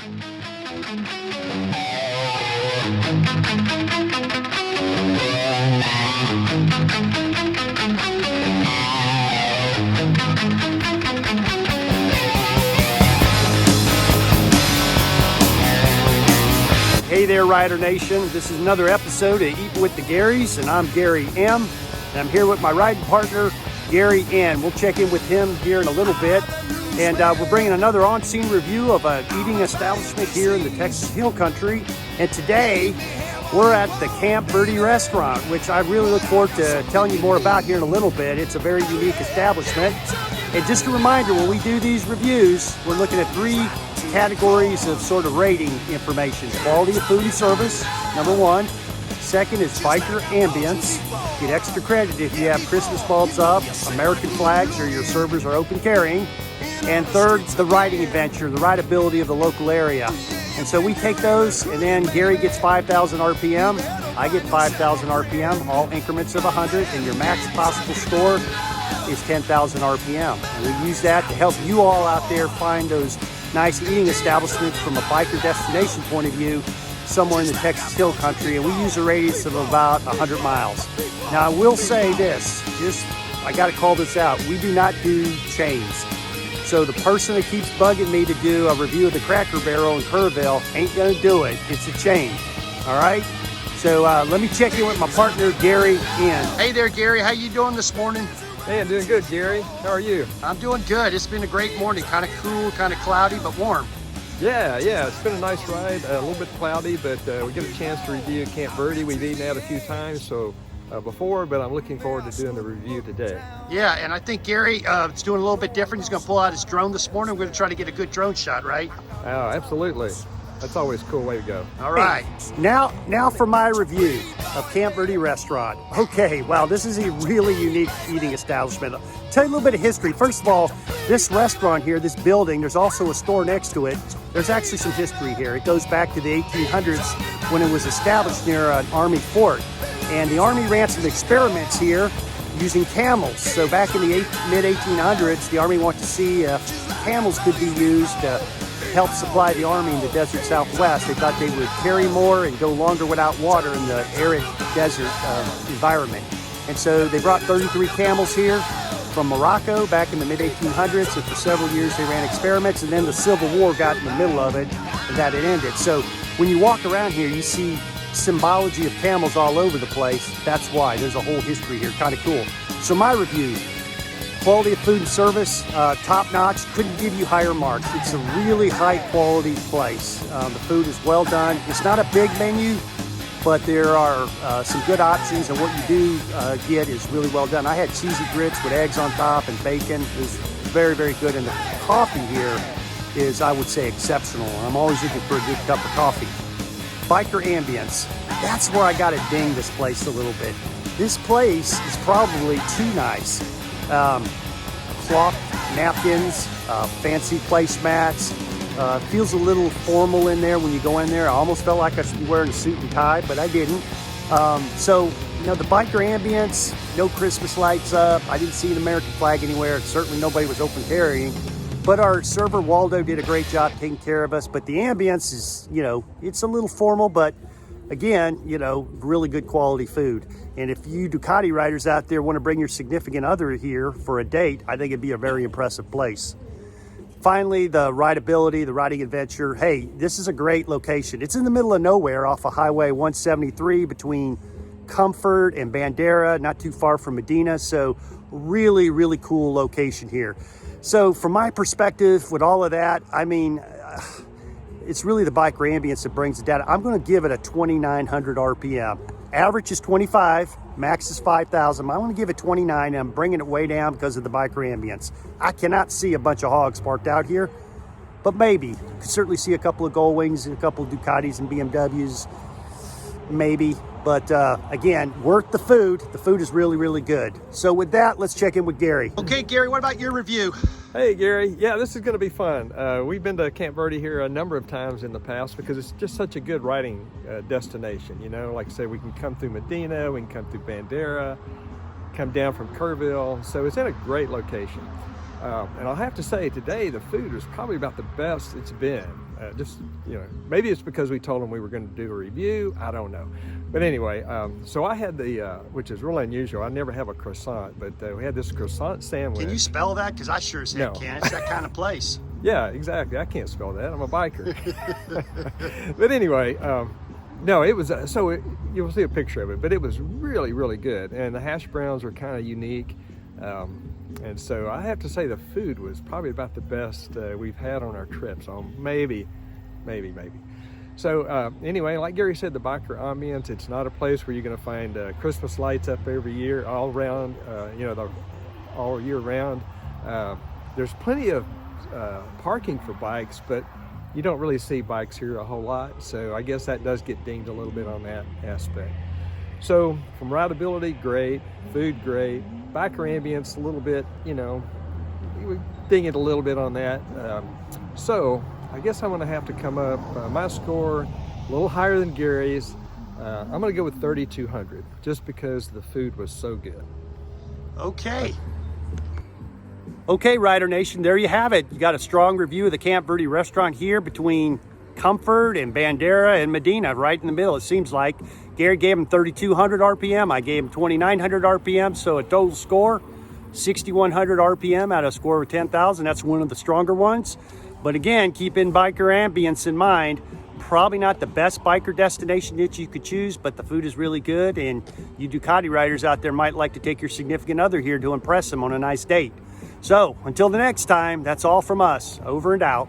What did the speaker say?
Hey there, Rider Nation. This is another episode of Eatin with the Garys, and I'm Gary M. And I'm here with my riding partner, Gary N. We'll check in with him here in a little bit. And we're bringing another on-scene review of an eating establishment here in the Texas Hill Country. And today, we're at the Camp Verde restaurant, which I really look forward to telling you more about here in a little bit. It's a very unique establishment. And just a reminder, when we do these reviews, we're looking at three categories of sort of rating information. Quality of food and service, number one. Second is biker ambience. Get extra credit if you have Christmas bulbs up, American flags, or your servers are open carrying. And third, the riding adventure, the rideability of the local area. And so we take those, and then Gary gets 5,000 RPM. I get 5,000 RPM, all increments of 100, and your max possible score is 10,000 RPM. And we use that to help you all out there find those nice eating establishments from a biker destination point of view somewhere in the Texas Hill Country, and we use a radius of about 100 miles. Now I will say this, I gotta call this out, we do not do chains. So the person that keeps bugging me to do a review of the Cracker Barrel in Kerrville ain't gonna do it, it's a chain, all right? So let me check in with my partner, Gary N. Hey there, Gary, how you doing this morning? Hey, I'm doing good, Gary. How are you? I'm doing good. It's been a great morning. Kind of cool, kind of cloudy, but warm. Yeah, it's been a nice ride. A little bit cloudy, but we get a chance to review Camp Verde. We've eaten out a few times before, but I'm looking forward to doing the review today. Yeah, and I think Gary is doing a little bit different. He's going to pull out his drone this morning. We're going to try to get a good drone shot, right? Oh, absolutely. That's always a cool way to go. All right. Now for my review of Camp Verde restaurant. Okay, wow, this is a really unique eating establishment. I'll tell you a little bit of history. First of all, this restaurant here, this building, there's also a store next to it. There's actually some history here. It goes back to the 1800s when it was established near an Army fort. And the Army ran some experiments here using camels. So back in the mid-1800s, the Army wanted to see if camels could be used to help supply the Army in the desert Southwest. They thought they would carry more and go longer without water in the arid desert environment. And so they brought 33 camels here from Morocco back in the mid-1800s, and for several years they ran experiments, and then the Civil War got in the middle of it, and that it ended. So when you walk around here, you see symbology of camels all over the place. That's why. There's a whole history here. Kind of cool. So my review. Quality of food and service, top notch. Couldn't give you higher marks. It's a really high quality place. The food is well done. It's not a big menu, but there are some good options, and what you do get is really well done. I had cheesy grits with eggs on top and bacon. It was very, very good, and the coffee here is, I would say, exceptional. I'm always looking for a good cup of coffee. Biker ambience. That's where I got to ding this place a little bit. This place is probably too nice. Cloth napkins, fancy placemats. Feels a little formal in there when you go in there. I almost felt like I should be wearing a suit and tie, but I didn't. So, you know, the biker ambience, no Christmas lights up. I didn't see an American flag anywhere. Certainly nobody was open carrying. But our server, Waldo, did a great job taking care of us. But the ambience is, you know, it's a little formal, but again, you know, really good quality food. And if you Ducati riders out there want to bring your significant other here for a date, I think it'd be a very impressive place. Finally, the rideability, the riding adventure. Hey, this is a great location. It's in the middle of nowhere off of Highway 173 between Comfort and Bandera, not too far from Medina. So really, really cool location here. So from my perspective with all of that, I mean, it's really the biker ambience that brings it down. I'm going to give it a 2,900 RPM. Average is 25, max is 5,000. I'm going to give it 29, and I'm bringing it way down because of the biker ambience. I cannot see a bunch of hogs parked out here, but maybe. You could certainly see a couple of Gold Wings and a couple of Ducatis and BMWs, maybe. But again, worth the food. The food is really, really good. So with that, let's check in with Gary. Okay, Gary, what about your review? Hey, Gary. Yeah, this is going to be fun. We've been to Camp Verde here a number of times in the past because it's just such a good riding destination. You know, like I say, we can come through Medina, we can come through Bandera, come down from Kerrville. So it's in a great location. And I'll have to say today the food was probably about the best it's been. Just, you know, maybe it's because we told them we were going to do a review. I don't know. But anyway, so I had the, which is really unusual. I never have a croissant, but we had this croissant sandwich. Can you spell that? Because I sure as heck No. can. It's that kind of place. Yeah, exactly. I can't spell that. I'm a biker. But anyway, no, it was, you'll see a picture of it, but it was really, really good. And the hash browns were kind of unique. And so I have to say the food was probably about the best we've had on our trip. So maybe. So anyway, like Gary said, the biker ambience, it's not a place where you're going to find Christmas lights up every year, all around, you know, all year round. There's plenty of parking for bikes, but you don't really see bikes here a whole lot. So I guess that does get dinged a little bit on that aspect. So from rideability, great. Food, great. Biker ambience, a little bit, you know, we ding it a little bit on that. So I guess I'm going to have to come up, my score, a little higher than Gary's. I'm going to go with 3,200 just because the food was so good. Okay. Okay, Rider Nation, there you have it. You got a strong review of the Camp Verde restaurant here between Comfort and Bandera and Medina, right in the middle, it seems like. Gary gave him 3,200 RPM. I gave him 2,900 RPM, so a total score, 6,100 RPM out of a score of 10,000. That's one of the stronger ones. But again, keeping biker ambience in mind, probably not the best biker destination that you could choose, but the food is really good, and you Ducati riders out there might like to take your significant other here to impress them on a nice date. So until the next time, that's all from us. Over and out.